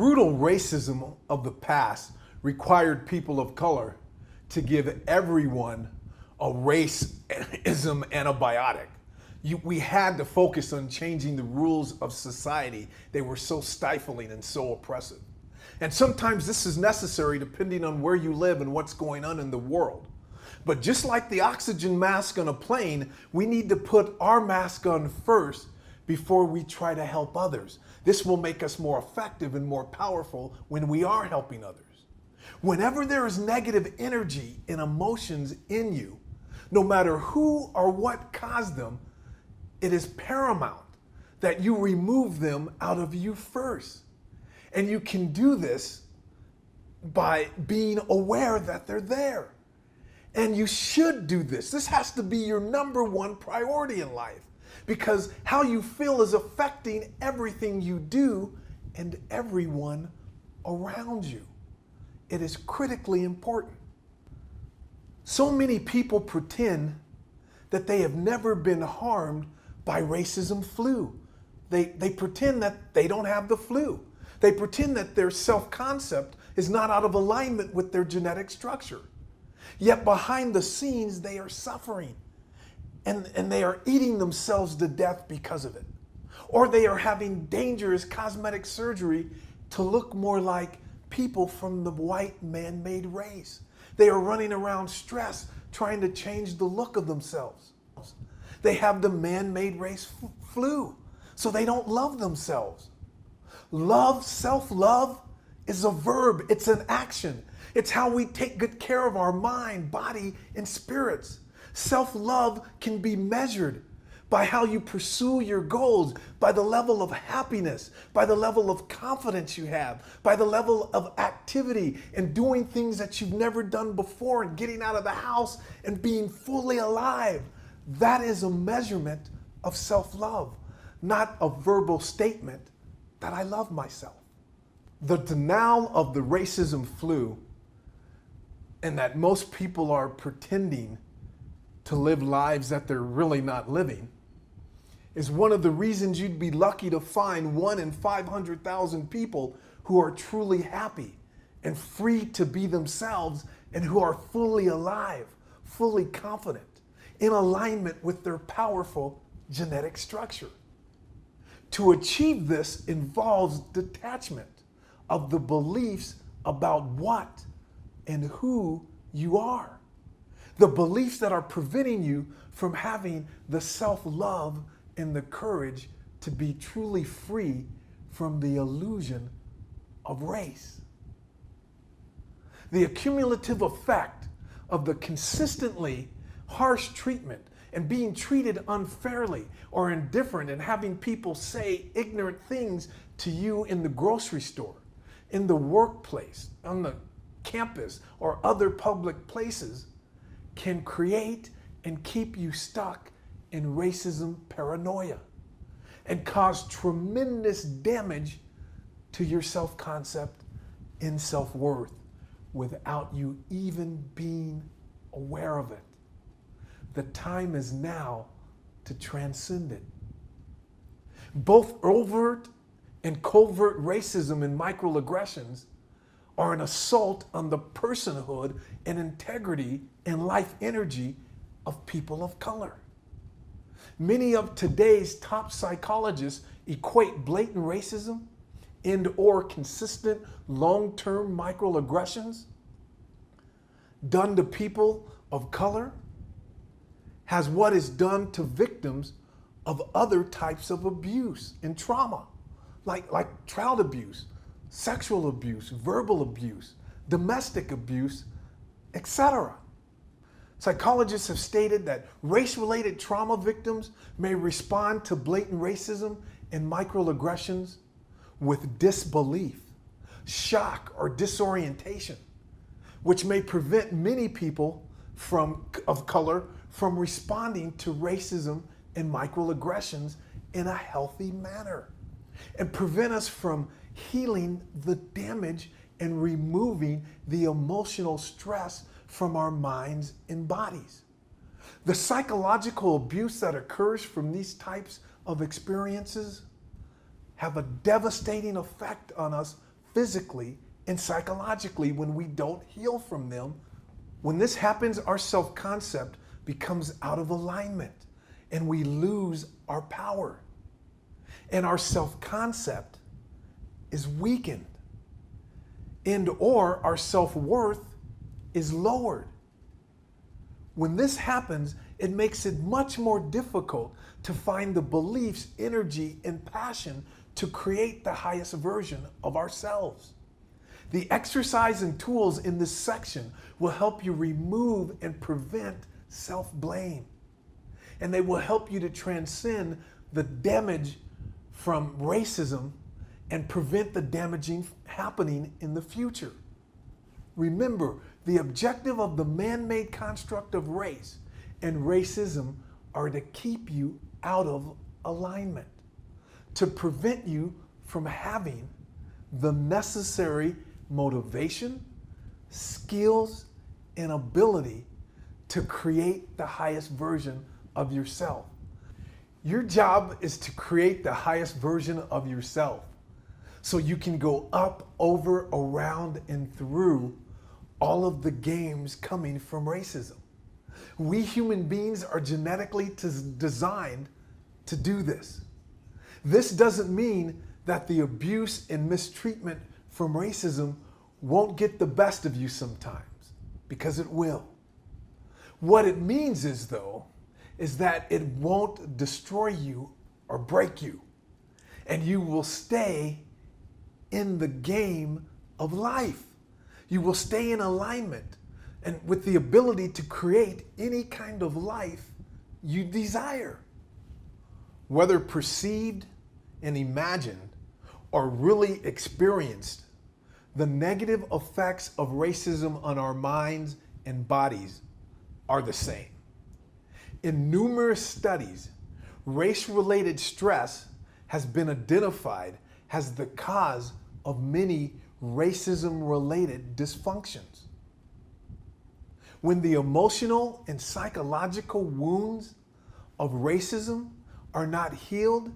brutal racism of the past required people of color to give everyone a racism antibiotic. We had to focus on changing the rules of society. They were so stifling and so oppressive. And sometimes this is necessary depending on where you live and what's going on in the world. But just like the oxygen mask on a plane, we need to put our mask on first before we try to help others. This will make us more effective and more powerful when we are helping others. Whenever there is negative energy and emotions in you, no matter who or what caused them, it is paramount that you remove them out of you first. And you can do this by being aware that they're there. And you should do this. This has to be your number one priority in life, because how you feel is affecting everything you do and everyone around you. It is critically important. So many people pretend that they have never been harmed by racism flu. They pretend that they don't have the flu. They pretend that their self-concept is not out of alignment with their genetic structure. Yet behind the scenes, they are suffering and they are eating themselves to death because of it. Or they are having dangerous cosmetic surgery to look more like people from the white man-made race. They are running around stressed, trying to change the look of themselves. They have the man-made race flu, so they don't love themselves. Love, self-love, is a verb. It's an action. It's how we take good care of our mind, body, and spirits. Self-love can be measured by how you pursue your goals, by the level of happiness, by the level of confidence you have, by the level of activity and doing things that you've never done before and getting out of the house and being fully alive. That is a measurement of self-love, not a verbal statement that I love myself. The denial of the racism flu and that most people are pretending to live lives that they're really not living is one of the reasons you'd be lucky to find 1 in 500,000 people who are truly happy and free to be themselves and who are fully alive, fully confident, in alignment with their powerful genetic structure. To achieve this involves detachment of the beliefs about what and who you are. The beliefs that are preventing you from having the self-love and the courage to be truly free from the illusion of race. The accumulative effect of the consistently harsh treatment and being treated unfairly or indifferent and having people say ignorant things to you in the grocery store, in the workplace, on the campus, or other public places can create and keep you stuck in racism paranoia and cause tremendous damage to your self-concept and self-worth without you even being aware of it. The time is now to transcend it. Both overt and covert racism and microaggressions are an assault on the personhood and integrity and life energy of people of color. Many of today's top psychologists equate blatant racism and/or consistent long-term microaggressions done to people of color has what is done to victims of other types of abuse and trauma, like child abuse, sexual abuse, verbal abuse, domestic abuse, etc. Psychologists have stated that race-related trauma victims may respond to blatant racism and microaggressions with disbelief, shock, or disorientation, which may prevent many people of color from responding to racism and microaggressions in a healthy manner, and prevent us from healing the damage and removing the emotional stress from our minds and bodies. The psychological abuse that occurs from these types of experiences have a devastating effect on us physically and psychologically when we don't heal from them. When this happens, our self-concept becomes out of alignment and we lose our power. And our self-concept is weakened, and or our self-worth is lowered. When this happens, it makes it much more difficult to find the beliefs, energy, and passion to create the highest version of ourselves. The exercise and tools in this section will help you remove and prevent self-blame. And they will help you to transcend the damage from racism and prevent the damaging happening in the future. Remember, the objective of the man-made construct of race and racism are to keep you out of alignment, to prevent you from having the necessary motivation, skills, and ability to create the highest version of yourself. Your job is to create the highest version of yourself so you can go up, over, around, and through all of the games coming from racism. We human beings are genetically designed to do this. This doesn't mean that the abuse and mistreatment from racism won't get the best of you sometimes, because it will. What it means is, though, is that it won't destroy you or break you, and you will stay in the game of life. You will stay in alignment and with the ability to create any kind of life you desire. Whether perceived and imagined or really experienced, the negative effects of racism on our minds and bodies are the same. In numerous studies, race-related stress has been identified as the cause of many racism-related dysfunctions. When the emotional and psychological wounds of racism are not healed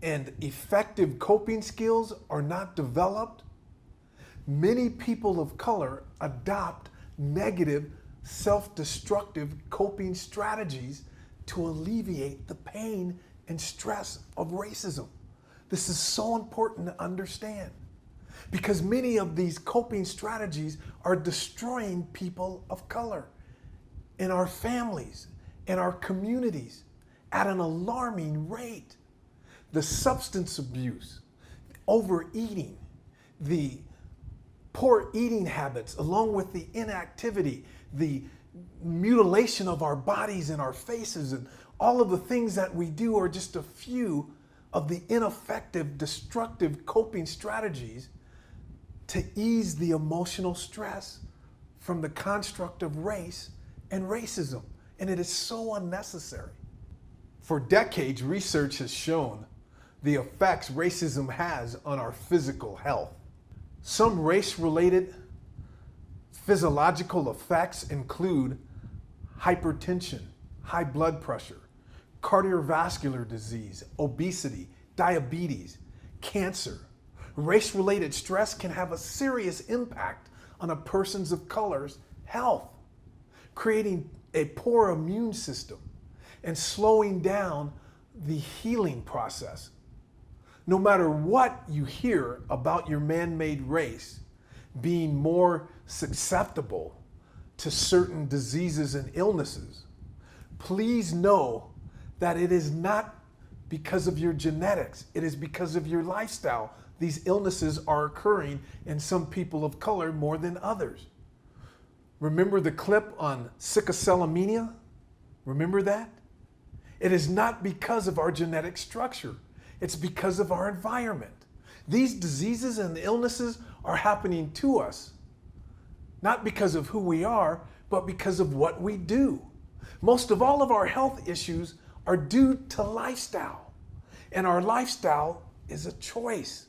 and effective coping skills are not developed, many people of color adopt negative, self-destructive coping strategies to alleviate the pain and stress of racism. This is so important to understand, because many of these coping strategies are destroying people of color in our families, in our communities at an alarming rate. The substance abuse, overeating, the poor eating habits, along with the inactivity, the mutilation of our bodies and our faces, and all of the things that we do are just a few of the ineffective, destructive coping strategies to ease the emotional stress from the construct of race and racism. And it is so unnecessary. For decades, research has shown the effects racism has on our physical health. Some race-related physiological effects include hypertension, high blood pressure, cardiovascular disease, obesity, diabetes, cancer. Race-related stress can have a serious impact on a person's of color's health, creating a poor immune system and slowing down the healing process. No matter what you hear about your man-made race being more susceptible to certain diseases and illnesses, please know that it is not because of your genetics. It is because of your lifestyle. These illnesses are occurring in some people of color more than others. Remember the clip on sicklecellemania? Remember that? It is not because of our genetic structure. It's because of our environment. These diseases and illnesses are happening to us, not because of who we are, but because of what we do. Most of all of our health issues are due to lifestyle, and our lifestyle is a choice.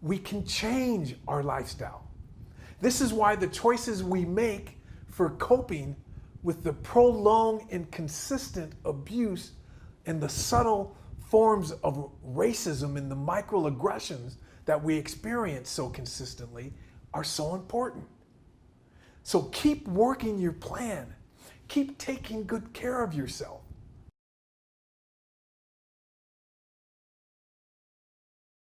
We can change our lifestyle. This is why the choices we make for coping with the prolonged and consistent abuse and the subtle forms of racism and the microaggressions that we experience so consistently are so important. So keep working your plan. Keep taking good care of yourself.